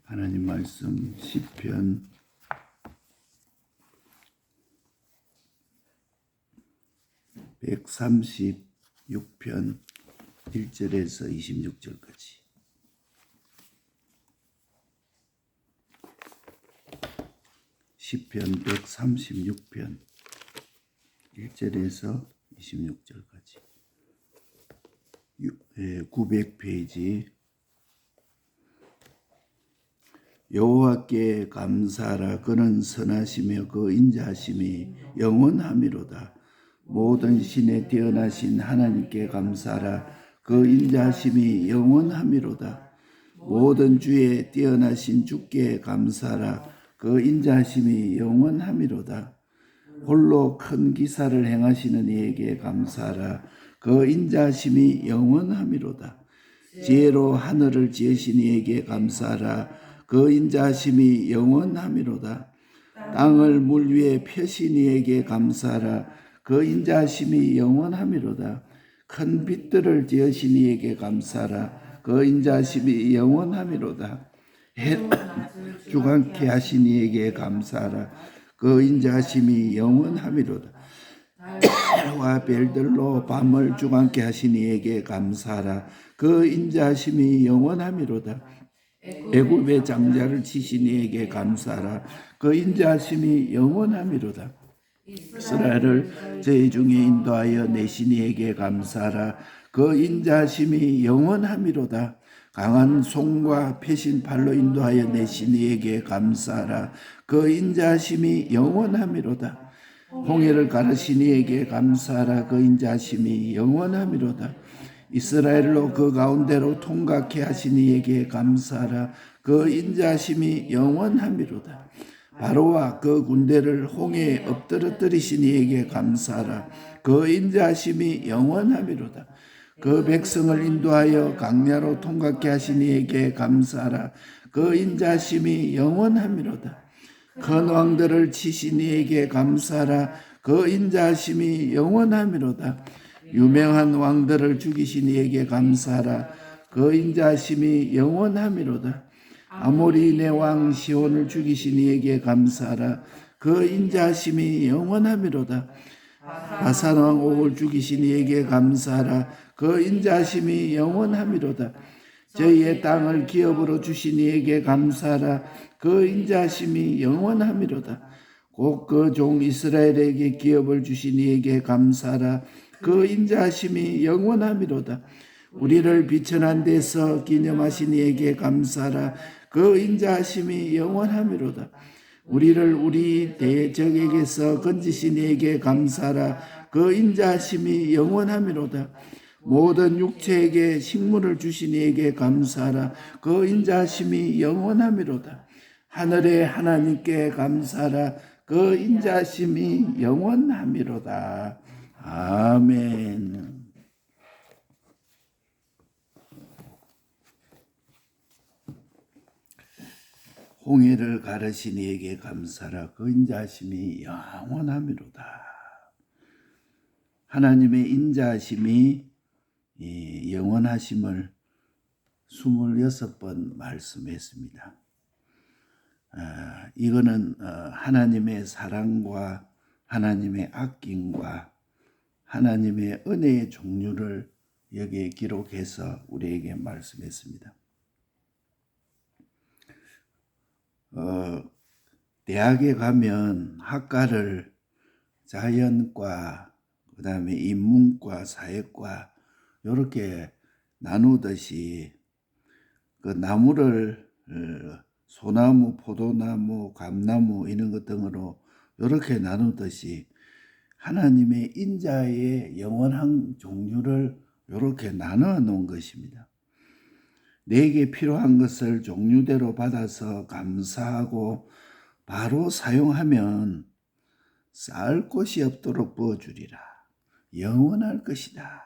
하나님 말씀 시편 136편 1절에서 26절까지. 시편 136편 1절에서 26절까지. 900페이지. 여호와께 감사하라. 그는 선하시며 그 인자하심이 영원하미로다. 모든 신에 뛰어나신 하나님께 감사하라. 그 인자하심이 영원하미로다. 모든 주에 뛰어나신 주께 감사하라. 그 인자하심이 영원하미로다. 홀로 큰 기사를 행하시는 이에게 감사하라. 그 인자하심이 영원하미로다. 지혜로 하늘을 지으신 이에게 감사하라. 그 인자하심이 영원하미로다. 땅을 물 위에 펴신 이에게 감사하라. 그 인자하심이 영원하미로다. 큰 빛들을 지으신 이에게 감사하라. 그 인자하심이 영원하미로다. 해를 주관케 하신 이에게 감사하라. 그 인자하심이 영원하미로다. 달과 별들로 밤을 주관케 하신 이에게 감사하라. 그 인자하심이 영원하미로다. 애굽의 장자를 치신 이에게 감사하라. 그 인자하심이 영원하미로다. 이스라엘을 죄 중에 인도하여 내신 이에게 감사하라. 그 인자하심이 영원하미로다. 강한 손과 펴신 팔로 인도하여 내신 이에게 감사하라. 그 인자하심이 영원하미로다. 홍해를 가르신 이에게 감사하라. 그 인자하심이 영원하미로다. 이스라엘로 그 가운데로 통각케 하신 이에게 감사하라. 그 인자하심이 영원하미로다. 바로와 그 군대를 홍해에 엎드러뜨리신 이에게 감사하라. 그 인자하심이 영원하미로다. 그 백성을 인도하여 강야로 통각케 하신 이에게 감사하라. 그 인자하심이 영원하미로다. 큰 왕들을 치신 이에게 감사하라. 그 인자하심이 영원하미로다. 유명한 왕들을 죽이신 이에게 감사하라. 그 인자하심이 영원하미로다. 아모리네 왕 시온을 죽이신 이에게 감사하라. 그 인자하심이 영원하미로다. 바산 왕 옥을 죽이신 이에게 감사하라. 그 인자하심이 영원하미로다. 저희의 땅을 기업으로 주신 이에게 감사하라. 그 인자하심이 영원하미로다. 곧 그 종 이스라엘에게 기업을 주신 이에게 감사하라. 그 인자하심이 영원하미로다. 우리를 비천한 데서 기념하신 이에게 감사하라. 그 인자하심이 영원하미로다. 우리를 우리 대적에게서 건지신 이에게 감사하라. 그 인자하심이 영원하미로다. 모든 육체에게 식물을 주신 이에게 감사하라. 그 인자하심이 영원하미로다. 하늘의 하나님께 감사하라. 그 인자하심이 영원하미로다. 아멘. 홍해를 가르신 이에게 감사하라. 그 인자하심이 영원하미로다. 하나님의 인자하심이 영원하심을 26번 말씀했습니다. 이거는 하나님의 사랑과 하나님의 아낌과 하나님의 은혜의 종류를 여기에 기록해서 우리에게 말씀했습니다. 대학에 가면 학과를 자연과 그 다음에 인문과 사회과 이렇게 나누듯이 그 나무를 소나무, 포도나무, 감나무 이런 것 등으로 이렇게 나누듯이 하나님의 인자의 영원한 종류를 이렇게 나눠 놓은 것입니다. 내게 필요한 것을 종류대로 받아서 감사하고 바로 사용하면 쌓을 곳이 없도록 부어주리라. 영원할 것이다.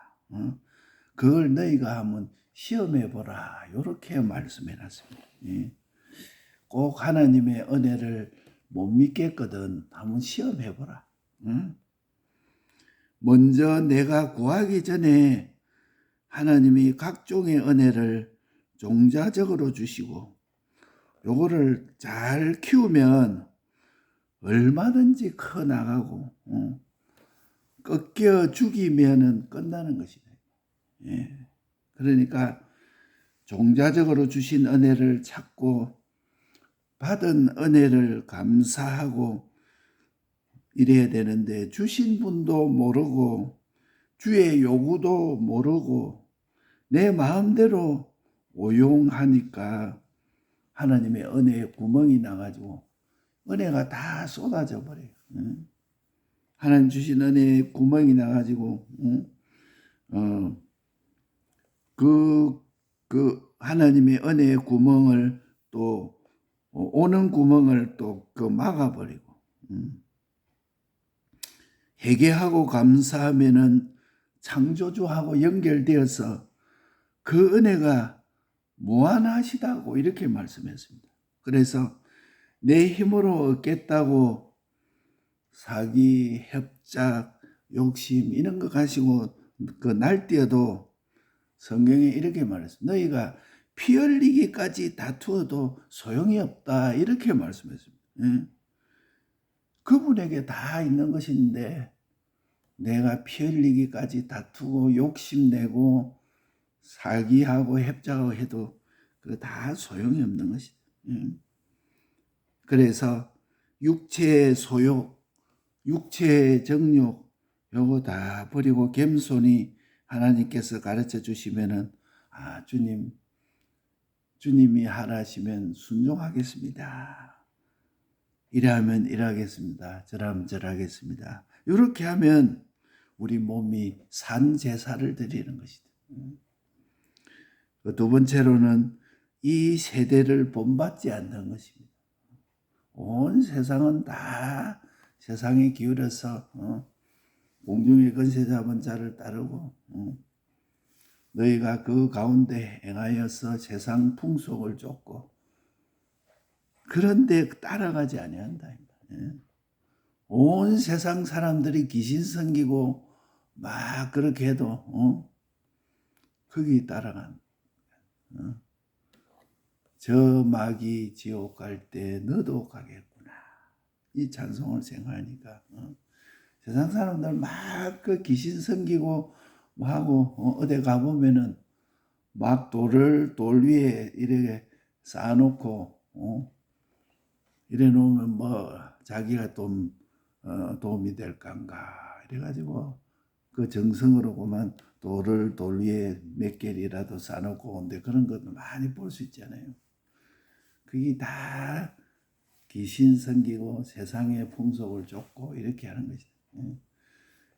그걸 너희가 한번 시험해보라. 이렇게 말씀해놨습니다. 꼭 하나님의 은혜를 못 믿겠거든 한번 시험해보라. 먼저 내가 구하기 전에 하나님이 각종의 은혜를 종자적으로 주시고 요거를 잘 키우면 얼마든지 커 나가고 꺾여 죽이면은 끝나는 것이다. 예. 그러니까 종자적으로 주신 은혜를 찾고 받은 은혜를 감사하고 이래야 되는데 주신 분도 모르고 주의 요구도 모르고 내 마음대로 오용하니까 하나님의 은혜의 구멍이 나가지고 은혜가 다 쏟아져 버려요. 하나님 주신 은혜의 구멍이 나가지고 그 하나님의 은혜의 구멍을 또 오는 구멍을 또 그 막아버리고 회개하고 감사하면은 창조주하고 연결되어서 그 은혜가 무한하시다고 이렇게 말씀했습니다. 그래서 내 힘으로 얻겠다고 사기, 협작, 욕심 이런 거 가지고 그 날뛰어도 성경에 이렇게 말했습니다. 너희가 피 흘리기까지 다투어도 소용이 없다 이렇게 말씀했습니다. 그분에게 다 있는 것인데 내가 피 흘리기까지 다투고 욕심내고 사기하고 협작하고 해도 그 다 소용이 없는 것이다. 그래서 육체의 소욕, 육체의 정욕 요거 다 버리고 겸손히 하나님께서 가르쳐 주시면은 주님이 하라시면 순종하겠습니다. 이러하면 일하겠습니다. 저라면 절하겠습니다. 이렇게 하면 우리 몸이 산 제사를 드리는 것이다. 두 번째로는 이 세대를 본받지 않는 것입니다. 온 세상은 다 세상에 기울여서 공중의 권세 잡은 자를 따르고 너희가 그 가운데 행하여서 세상 풍속을 쫓고 그런데 따라가지 아니한다. 온 세상 사람들이 귀신 섬기고 막 그렇게 해도 거기 따라간 저 마귀 지옥 갈 때 너도 가겠구나. 이 찬송을 생각하니까 세상 사람들 막 그 귀신 섬기고 하고 어디 가보면은 막 돌을 돌 위에 이렇게 쌓아놓고 이래 놓으면 뭐 자기가 좀 도움이 될까인가 이래가지고 그 정성으로 그만 돌을 돌 위에 몇 개리라도 쌓아놓고 온데 그런 것도 많이 볼 수 있잖아요. 그게 다 귀신 섬기고 세상의 풍속을 쫓고 이렇게 하는 것이다.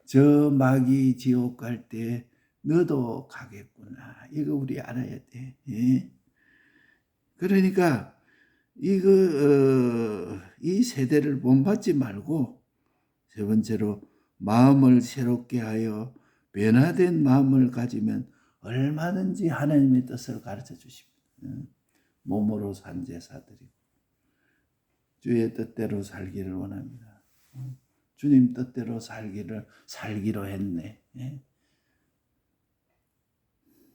저 마귀 지옥 갈 때 너도 가겠구나. 이거 우리 알아야 돼. 그러니까 이 세대를 본받지 말고 세 번째로 마음을 새롭게 하여 변화된 마음을 가지면 얼마든지 하나님의 뜻을 가르쳐 주십니다. 몸으로 산 제사 드리고 주의 뜻대로 살기를 원합니다. 주님 뜻대로 살기로 했네.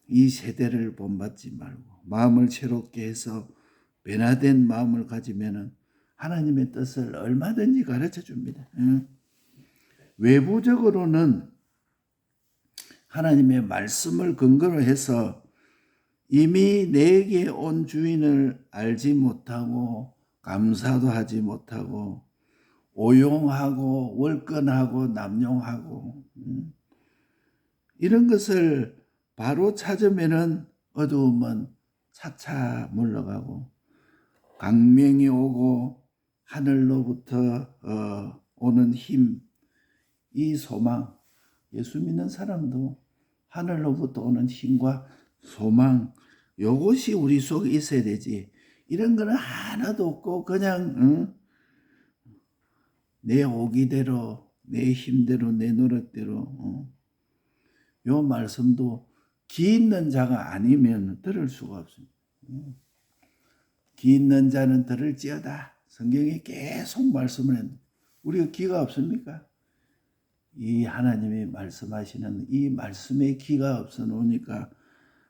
이 세대를 본받지 말고 마음을 새롭게 해서 변화된 마음을 가지면은 하나님의 뜻을 얼마든지 가르쳐 줍니다. 외부적으로는 하나님의 말씀을 근거로 해서 이미 내게 온 주인을 알지 못하고 감사도 하지 못하고 오용하고 월권하고 남용하고 이런 것을 바로 찾으면은 어두움은 차차 물러가고 광명이 오고 하늘로부터 오는 힘, 이 소망, 예수 믿는 사람도 하늘로부터 오는 힘과 소망, 요것이 우리 속에 있어야 되지. 이런 거는 하나도 없고 그냥 내 오기대로, 내 힘대로, 내 노력대로 요 말씀도 기 있는 자가 아니면 들을 수가 없습니다. 기 있는 자는 들을지어다. 성경에 계속 말씀을 했는데 우리가 기가 없습니까? 이 하나님이 말씀하시는 이 말씀에 기가 없어 놓으니까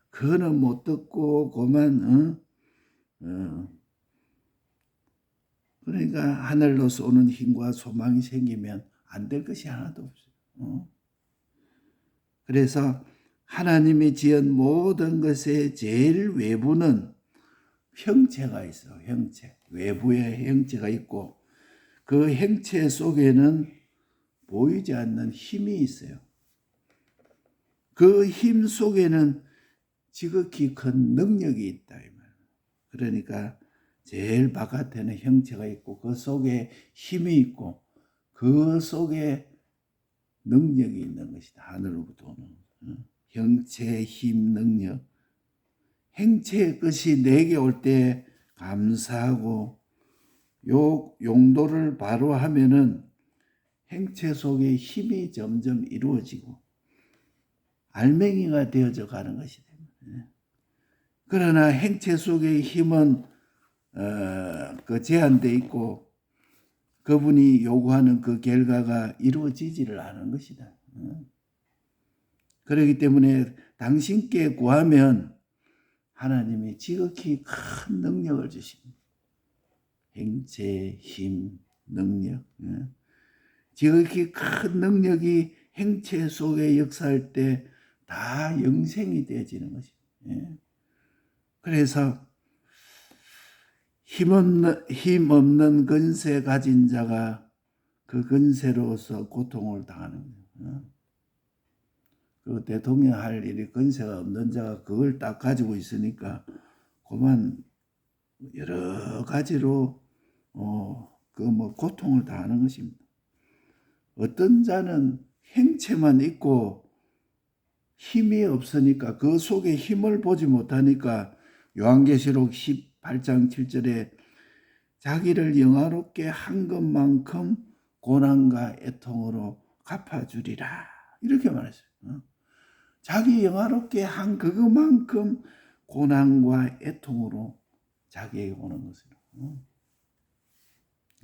그거는 못 듣고 그만 그러니까 하늘로 쏘는 힘과 소망이 생기면 안 될 것이 하나도 없어요. 그래서 하나님이 지은 모든 것의 제일 외부는 형체가 있어요. 형체. 외부의 형체가 있고 그 형체 속에는 보이지 않는 힘이 있어요. 그 힘 속에는 지극히 큰 능력이 있다. 그러니까 제일 바깥에는 형체가 있고 그 속에 힘이 있고 그 속에 능력이 있는 것이다. 하늘로부터 오는 형체, 힘, 능력. 행체의 것이 내게 올 때 감사하고 요 용도를 바로 하면은 행체 속에 힘이 점점 이루어지고 알맹이가 되어져 가는 것이다. 그러나 행체 속의 힘은 그 제한돼 있고 그분이 요구하는 그 결과가 이루어지지를 않은 것이다. 그렇기 때문에 당신께 구하면 하나님이 지극히 큰 능력을 주십니다. 행체, 힘, 능력. 지극히 큰 능력이 행체 속에 역사할 때 다 영생이 되어지는 것입니다. 그래서 힘 없는 근세 가진 자가 그 근세로서 고통을 당하는 거예요. 그 대통령 할 일이 근세가 없는 자가 그걸 딱 가지고 있으니까 그만 여러 가지로 고통을 당하는 것입니다. 어떤 자는 행체만 있고 힘이 없으니까 그 속에 힘을 보지 못하니까 요한계시록 18장 7절에 자기를 영화롭게 한 것만큼 고난과 애통으로 갚아주리라 이렇게 말했어요. 자기 영화롭게 한 그것만큼 고난과 애통으로 자기에게 오는 것이요.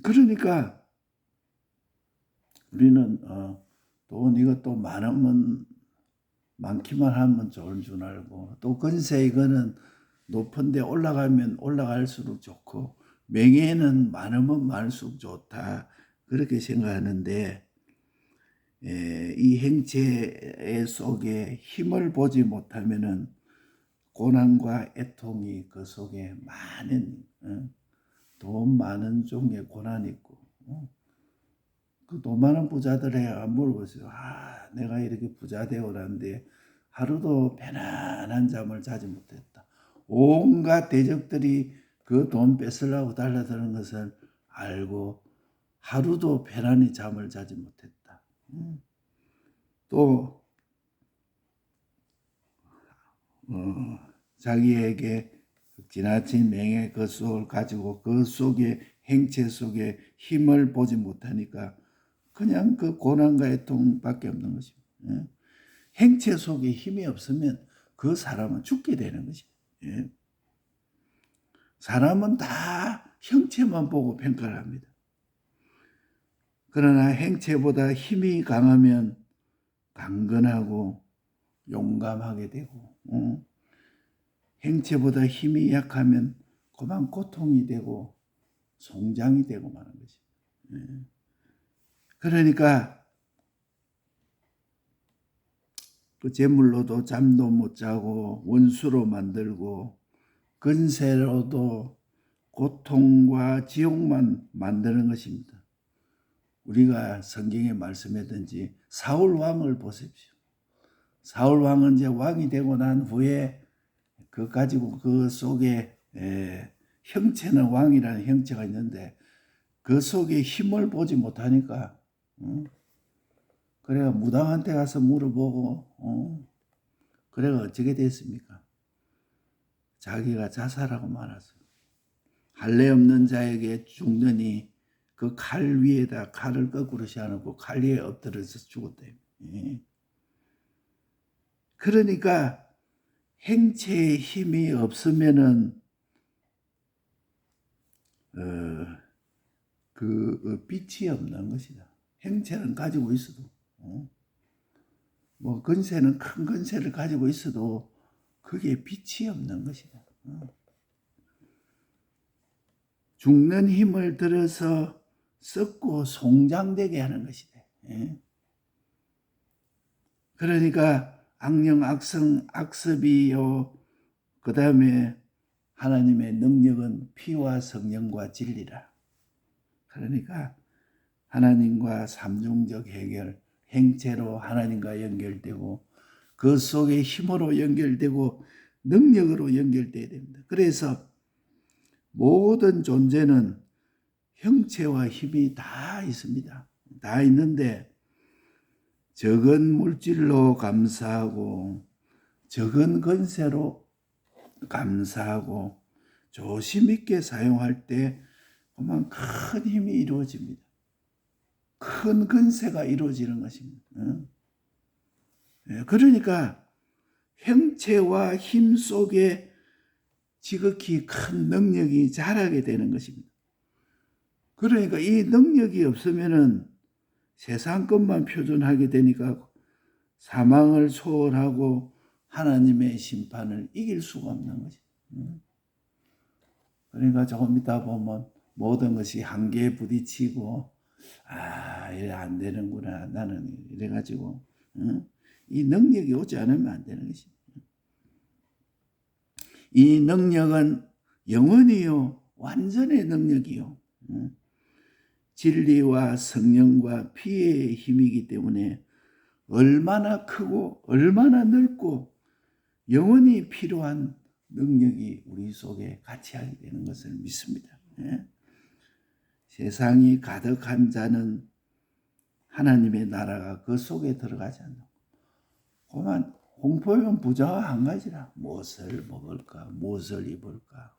그러니까 우리는 돈 이것도 많으면 많기만 하면 좋은 줄 알고 또 근세 이거는 높은 데 올라가면 올라갈수록 좋고 명예는 많으면 많을수록 좋다 그렇게 생각하는데 이 행체 속에 힘을 보지 못하면은 고난과 애통이 그 속에 많은 돈 많은 종의 고난이 있고 그 돈 많은 부자들에 안 물어보세요. 내가 이렇게 부자 되어라는데 하루도 편안한 잠을 자지 못했다. 온갖 대적들이 그 돈 뺏으려고 달려드는 것을 알고 하루도 편안히 잠을 자지 못했다. 또 자기에게 지나친 명예 그 속을 가지고 그 속에 행체 속에 힘을 보지 못하니까 그냥 그 고난과 애통밖에 없는 것입니다. 행체 속에 힘이 없으면 그 사람은 죽게 되는 것입니다. 사람은 다 형체만 보고 평가를 합니다. 그러나 행체보다 힘이 강하면 강건하고 용감하게 되고 행체보다 힘이 약하면 그만 고통이 되고 송장이 되고 마는 것입니다. 그러니까 그 재물로도 잠도 못 자고 원수로 만들고 근세로도 고통과 지옥만 만드는 것입니다. 우리가 성경에 말씀했든지 사울 왕을 보십시오. 사울 왕은 이제 왕이 되고 난 후에 그 가지고 그 속에 형체는 왕이라는 형체가 있는데 그 속에 힘을 보지 못하니까 그래가 무당한테 가서 물어보고 그래가 어떻게 됐습니까? 자기가 자살하고 말았어요. 할례 없는 자에게 죽느니 그 칼 위에다 칼을 거꾸로 씌워놓고 칼 위에 엎드려서 죽었다. 그러니까 행체의 힘이 없으면은 그 빛이 없는 것이다. 행체는 가지고 있어도 뭐 근세는 큰 근세를 가지고 있어도 그게 빛이 없는 것이다. 죽는 힘을 들어서 썩고 송장되게 하는 것이다. 예? 그러니까 악령, 악성, 악습이요. 그 다음에 하나님의 능력은 피와 성령과 진리라. 그러니까 하나님과 삼중적 해결, 행체로 하나님과 연결되고 그 속에 힘으로 연결되고 능력으로 연결돼야 됩니다. 그래서 모든 존재는 형체와 힘이 다 있습니다. 다 있는데 적은 물질로 감사하고 적은 건세로 감사하고 조심 있게 사용할 때 그만 큰 힘이 이루어집니다. 큰 건세가 이루어지는 것입니다. 그러니까 형체와 힘 속에 지극히 큰 능력이 자라게 되는 것입니다. 그러니까 이 능력이 없으면은 세상 것만 표준하게 되니까 사망을 초월하고 하나님의 심판을 이길 수가 없는 거죠. 그러니까 조금 있다 보면 모든 것이 한계에 부딪히고 이래 안 되는구나 나는 이래가지고 이 능력이 오지 않으면 안 되는 것입니다. 이 능력은 영원히요 완전의 능력이요 진리와 성령과 피의 힘이기 때문에 얼마나 크고 얼마나 넓고 영원히 필요한 능력이 우리 속에 같이 하게 되는 것을 믿습니다. 세상이 가득한 자는 하나님의 나라가 그 속에 들어가지 않는다. 그만 공포면 부자와 한 가지라. 무엇을 먹을까? 무엇을 입을까?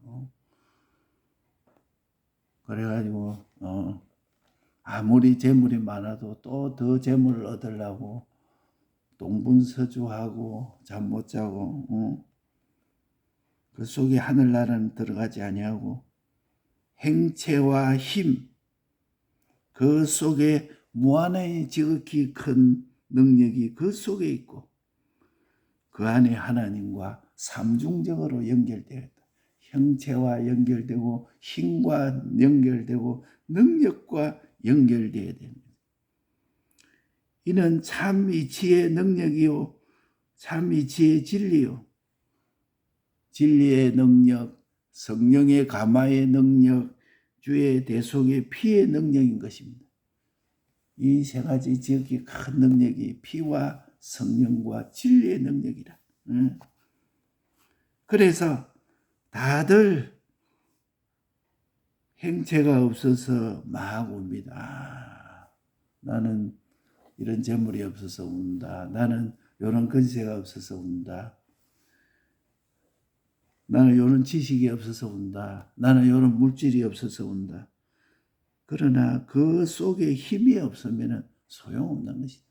그래가지고 아무리 재물이 많아도 또 더 재물을 얻으려고 동분서주하고 잠 못 자고 그 속에 하늘나라는 들어가지 아니하고 행체와 힘 그 속에 무한의 지극히 큰 능력이 그 속에 있고 그 안에 하나님과 삼중적으로 연결되었다. 형체와 연결되고 힘과 연결되고 능력과 연결되어야 됩니다. 이는 참 이치의 능력이요 참 이치의 진리요 진리의 능력, 성령의 감화의 능력, 주의 대속의 피의 능력인 것입니다. 이 세 가지 지극히 큰 능력이 피와 성령과 진리의 능력이라. 그래서 다들 행체가 없어서 막 웁니다. 나는 이런 재물이 없어서 운다. 나는 이런 건세가 없어서 운다. 나는 이런 지식이 없어서 운다. 나는 이런 물질이 없어서 운다. 그러나 그 속에 힘이 없으면 소용없는 것이다.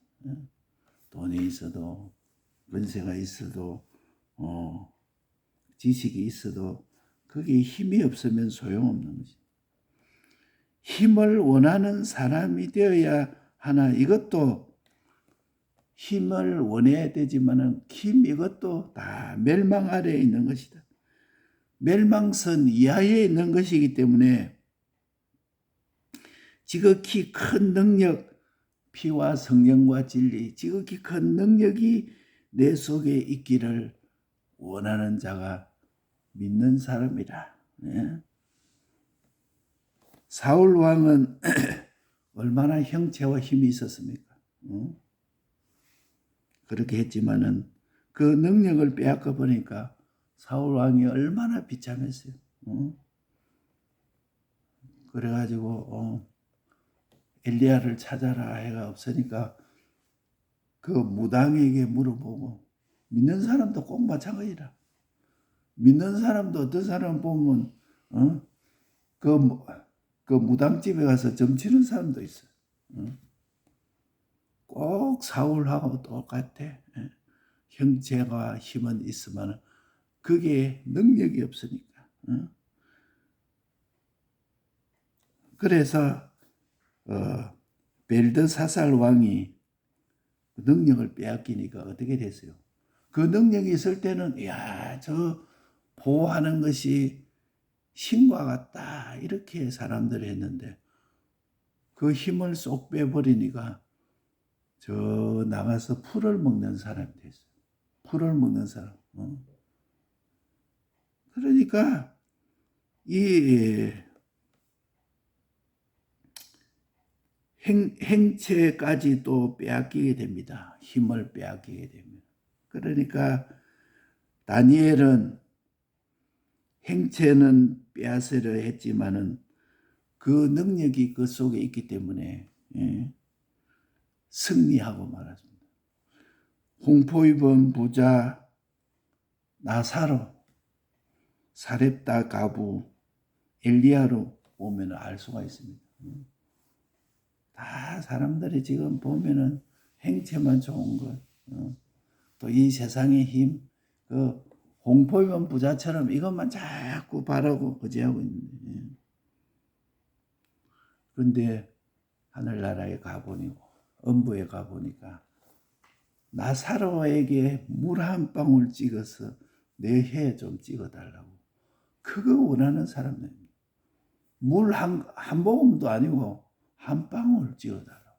돈이 있어도 건세가 있어도 지식이 있어도 거기에 힘이 없으면 소용없는 것이다. 힘을 원하는 사람이 되어야 하나 이것도 힘을 원해야 되지만은 힘 이것도 다 멸망 아래에 있는 것이다. 멸망선 이하에 있는 것이기 때문에 지극히 큰 능력, 피와 성령과 진리, 지극히 큰 능력이 내 속에 있기를 원하는 자가 믿는 사람이라. 사울 왕은 얼마나 형체와 힘이 있었습니까? 그렇게 했지만은 그 능력을 빼앗겨 보니까 사울 왕이 얼마나 비참했어요. 그래가지고 엘리야를 찾아라 해가 없으니까 그 무당에게 물어보고 믿는 사람도 꼭 마찬가지라. 믿는 사람도 어떤 사람 보면 그 무당집에 가서 점치는 사람도 있어요. 꼭 사울하고 똑같아. 형체가 힘은 있으면 그게 능력이 없으니까. 그래서 벨드사살 왕이 능력을 빼앗기니까 어떻게 됐어요? 그 능력이 있을 때는 저 보호하는 것이 신과 같다 이렇게 사람들이 했는데 그 힘을 쏙 빼버리니까 저 나가서 풀을 먹는 사람이 됐어요. 풀을 먹는 사람. 그러니까 이 행체까지 또 빼앗기게 됩니다. 힘을 빼앗기게 됩니다. 그러니까 다니엘은 행체는 빼앗으려 했지만은 그 능력이 그 속에 있기 때문에 승리하고 말았습니다. 홍포 입은 부자 나사로, 사렙다 가부, 엘리야로 보면 알 수가 있습니다. 다 사람들이 지금 보면은 행체만 좋은 것, 또 이 세상의 힘, 그 홍포 입은 부자처럼 이것만 자꾸 바라고 의지하고 있는데, 그런데 하늘나라에 가보니 음부에 가보니까 나사로에게 물 한 방울 찍어서 내 해 좀 찍어달라고. 그거 원하는 사람입니다. 물 한 모금도 아니고 한 방울 찍어달라고.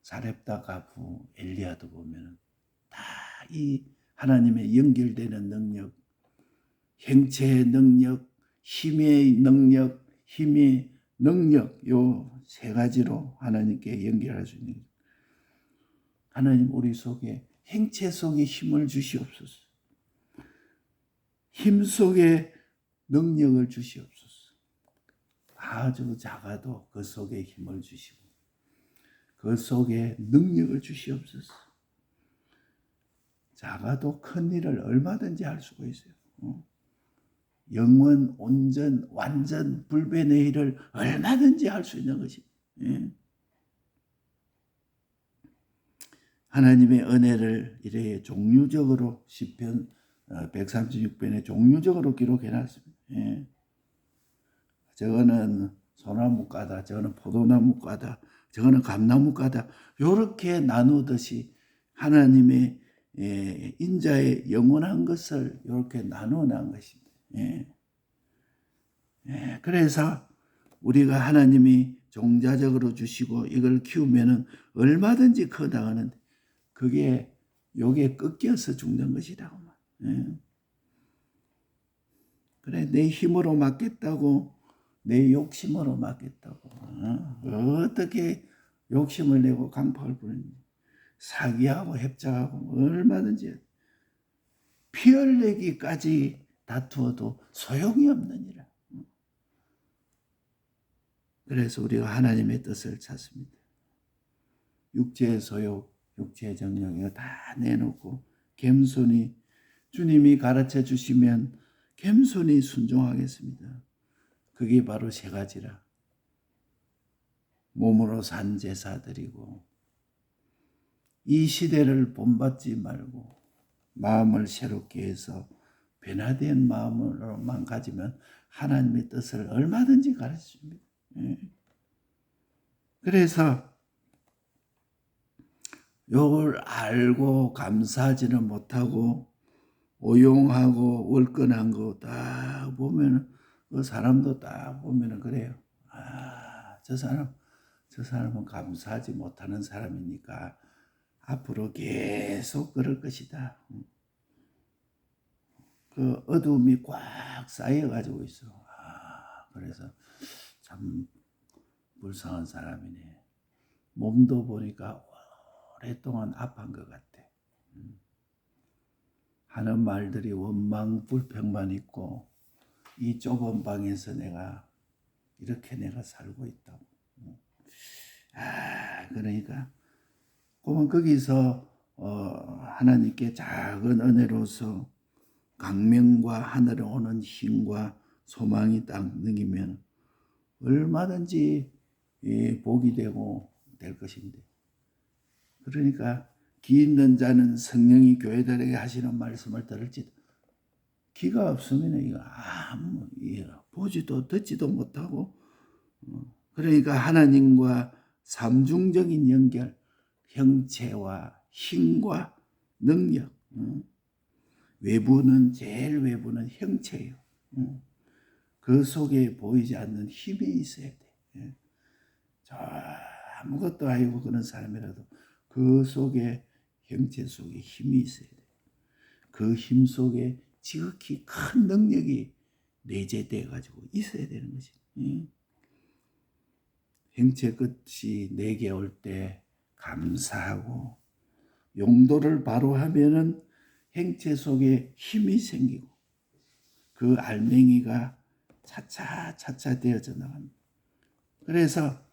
사렙다 가부 엘리야도 보면은 다 이 하나님의 연결되는 능력, 행체의 능력, 힘의 능력, 힘의 능력 요 세 가지로 하나님께 연결할 수 있는 거예요. 하나님 우리 속에 행체 속에 힘을 주시옵소서. 힘 속에 능력을 주시옵소서. 아주 작아도 그 속에 힘을 주시고 그 속에 능력을 주시옵소서. 작아도 큰 일을 얼마든지 할 수가 있어요. 영원, 온전, 완전, 불변의 일을 얼마든지 할 수 있는 것입니다. 하나님의 은혜를 이렇게 종류적으로 시편 136편에 종류적으로 기록해놨습니다. 저거는 소나무가다, 저거는 포도나무가다, 저거는 감나무가다 이렇게 나누듯이 하나님의 인자의 영원한 것을 이렇게 나누어 놓은 것입니다. 그래서 우리가 하나님이 종자적으로 주시고 이걸 키우면은 얼마든지 커 나가는데 그게 요게 꺾여서 죽는 것이라고. 그래 내 힘으로 맡겠다고 내 욕심으로 맡겠다고 어떻게 욕심을 내고 강팍을 부리는지 사기하고 협작하고 얼마든지 피 흘리기까지 다투어도 소용이 없느니라. 그래서 우리가 하나님의 뜻을 찾습니다. 육체의 소욕, 육체의 정욕 이거 다 내놓고 겸손히 주님이 가르쳐 주시면 겸손히 순종하겠습니다. 그게 바로 세 가지라. 몸으로 산 제사 드리고 이 시대를 본받지 말고 마음을 새롭게 해서 변화된 마음으로만 가지면 하나님의 뜻을 얼마든지 가르쳐줍니다. 그래서 이걸 알고 감사하지는 못하고 오용하고 월권한 거 딱 보면은 그 사람도 딱 보면은 그래요. 저 사람은 감사하지 못하는 사람이니까 앞으로 계속 그럴 것이다. 그 어두움이 꽉 쌓여가지고 있어. 그래서 참 불쌍한 사람이네. 몸도 보니까 오랫동안 아픈 것 같아. 하는 말들이 원망 불평만 있고 이 좁은 방에서 내가 이렇게 내가 살고 있다고. 그러니까 그러면 거기서 하나님께 작은 은혜로서 강명과 하늘에 오는 힘과 소망이 딱 느끼면 얼마든지 복이 되고 될 것인데. 그러니까 귀 있는 자는 성령이 교회들에게 하시는 말씀을 들을지도 귀가 없으면 이거 아무 보지도 듣지도 못하고 그러니까 하나님과 삼중적인 연결 형체와 힘과 능력 외부는 제일 외부는 형체예요. 그 속에 보이지 않는 힘이 있어야 돼. 예. 저 아무것도 아니고 그런 사람이라도 그 속에 형체 속에 힘이 있어야 돼. 그 힘 속에 지극히 큰 능력이 내재돼 가지고 있어야 되는 것이. 형체 끝이 내게 올 때 감사하고 용도를 바로 하면은 형체 속에 힘이 생기고 그 알맹이가 차차 되어져 나갑니다. 그래서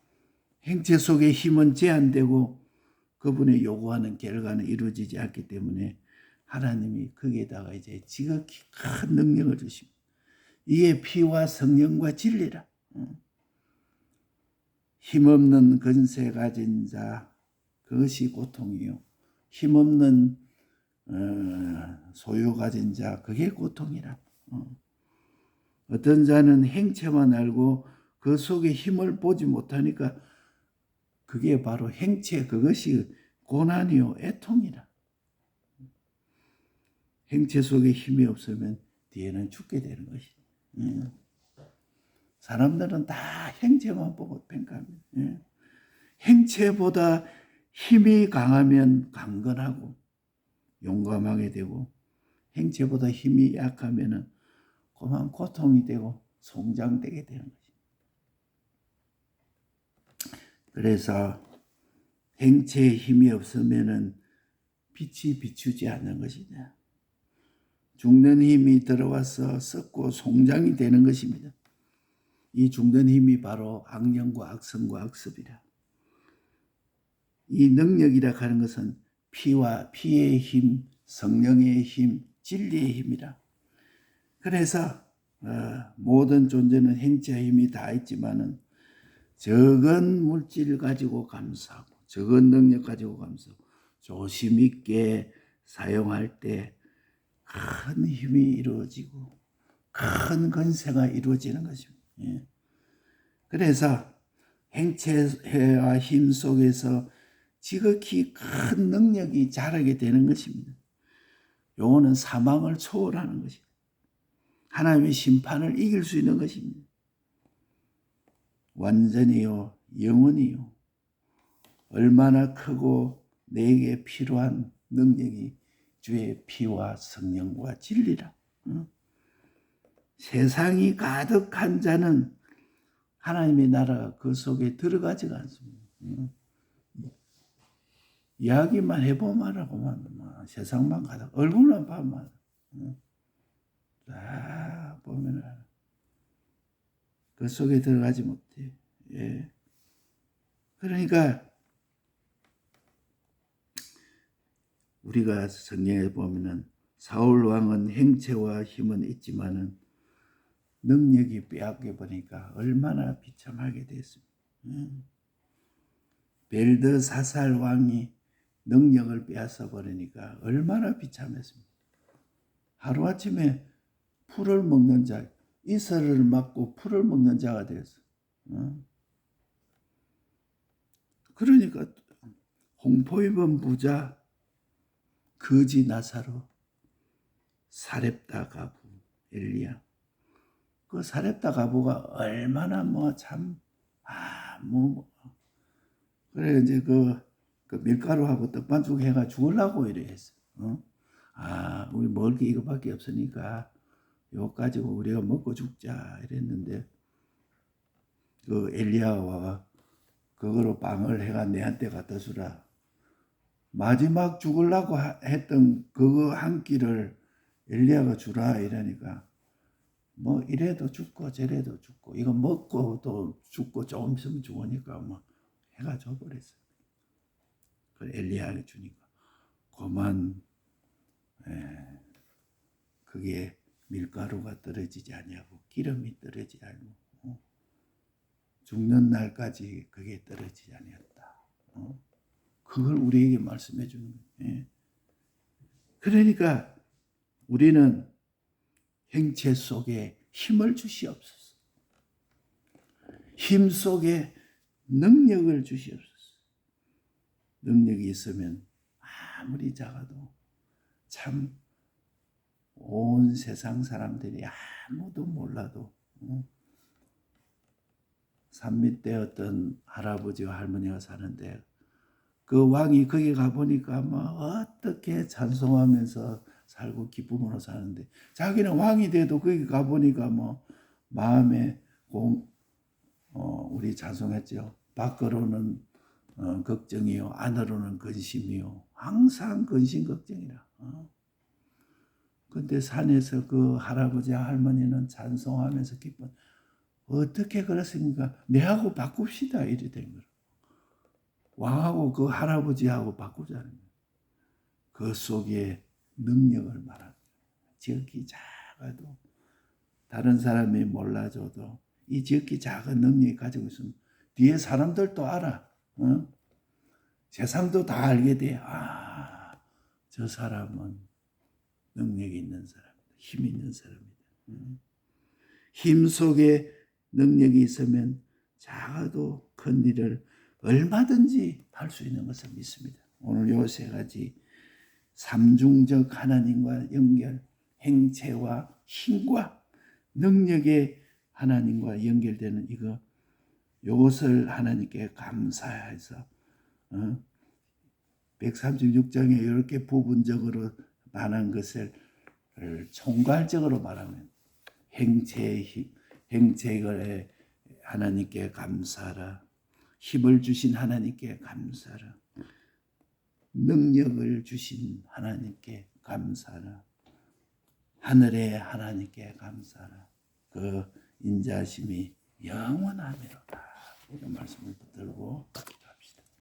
형체 속의 힘은 제한되고 그분의 요구하는 결과는 이루어지지 않기 때문에 하나님이 거기에다가 이제 지극히 큰 능력을 주십니다. 이에 피와 성령과 진리라. 힘없는 근세 가진 자 그것이 고통이요. 힘없는 소유 가진 자 그게 고통이라. 어떤 자는 행체만 알고 그 속에 힘을 보지 못하니까 그게 바로 행체 그것이 고난이요 애통이라. 행체 속에 힘이 없으면 뒤에는 죽게 되는 것이다. 사람들은 다 행체만 보고 평가합니다. 행체보다 힘이 강하면 강건하고 용감하게 되고 행체보다 힘이 약하면 그만 고통이 되고 송장되게 되는 것입니다. 그래서 행체에 힘이 없으면 빛이 비추지 않는 것이다. 죽는 힘이 들어와서 썩고 송장이 되는 것입니다. 이 죽는 힘이 바로 악령과 악성과 악습이라. 이 능력이라 하는 것은 피의 힘, 성령의 힘, 진리의 힘이라. 그래서 모든 존재는 행체의 힘이 다 있지만은 적은 물질 가지고 감사하고 적은 능력 가지고 감사하고 조심 있게 사용할 때 큰 힘이 이루어지고 큰 건세가 이루어지는 것입니다. 그래서 행체와 힘 속에서 지극히 큰 능력이 자라게 되는 것입니다. 요거는 사망을 초월하는 것입니다. 하나님의 심판을 이길 수 있는 것입니다. 완전히요, 영원히요. 얼마나 크고 내게 필요한 능력이 주의 피와 성령과 진리라. 세상이 가득한 자는 하나님의 나라가 그 속에 들어가지가 않습니다. 이야기만 해보면 하고만 세상만 가득 얼굴만 봐만 다 보면 그 속에 들어가지 못해. 예. 그러니까 우리가 성경에 보면은 사울 왕은 행체와 힘은 있지만은 능력이 빼앗겨 보니까 얼마나 비참하게 됐습니다. 벨드사살 왕이 능력을 빼앗아 버리니까 얼마나 비참했습니다. 하루아침에 풀을 먹는 자, 이슬을 맞고 풀을 먹는 자가 되었어. 그러니까 홍포 입은 부자, 거지 나사로, 사렙다 가부, 엘리야. 그 사렙다 가부가 얼마나 그래 이제 그 밀가루하고 떡반죽 해가 죽으려고 이래 했어. 우리 먹을 게 이거밖에 없으니까 이거 가지고 우리가 먹고 죽자 이랬는데 그 엘리야가 그거로 빵을 해가 내한테 갖다 주라. 마지막 죽으려고 했던 그거 한 끼를 엘리야가 주라 이러니까 뭐 이래도 죽고 저래도 죽고 이거 먹고 또 죽고 조금 있으면 죽으니까 뭐 해가 져버렸어. 그 엘리야가 주니까 그만 그게 밀가루가 떨어지지 아니하고 기름이 떨어지지 않고 죽는 날까지 그게 떨어지지 아니었다. 그걸 우리에게 말씀해 주는 거예요. 그러니까 우리는 행체 속에 힘을 주시옵소서. 힘 속에 능력을 주시옵소서. 능력이 있으면 아무리 작아도 참 온 세상 사람들이 아무도 몰라도 산 밑에 어떤 할아버지와 할머니가 사는데 그 왕이 거기 가보니까 뭐 어떻게 찬송하면서 살고 기쁨으로 사는데 자기는 왕이 돼도 거기 가보니까 뭐 마음에 우리 찬송했죠. 밖으로는 걱정이요 안으로는 근심이요 항상 근심 걱정이라. 근데 산에서 그 할아버지 할머니는 찬송하면서 기뻐. 어떻게 그렇습니까? 내하고 바꿉시다 이래 된 거예요. 왕하고 그 할아버지하고 바꾸자는 거예요. 그 속에 능력을 말합니다. 지극히 작아도 다른 사람이 몰라줘도 이 지극히 작은 능력이 가지고 있으면 뒤에 사람들도 알아. 세상도 다 알게 돼. 아, 저 사람은 능력이 있는 사람이다. 힘이 있는 사람이다. 힘 속에 능력이 있으면 작아도 큰 일을 얼마든지 할 수 있는 것을 믿습니다. 오늘 요 세 가지 삼중적 하나님과 연결, 행체와 힘과 능력의 하나님과 연결되는 이것을 하나님께 감사해서 136장에 이렇게 부분적으로 말한 것을 총괄적으로 말하면 행체의 힘, 행체의 하나님께 감사하라. 힘을 주신 하나님께 감사하라. 능력을 주신 하나님께 감사하라. 하늘의 하나님께 감사하라. 그 인자심이 영원하리로다. 이런 말씀을 붙들고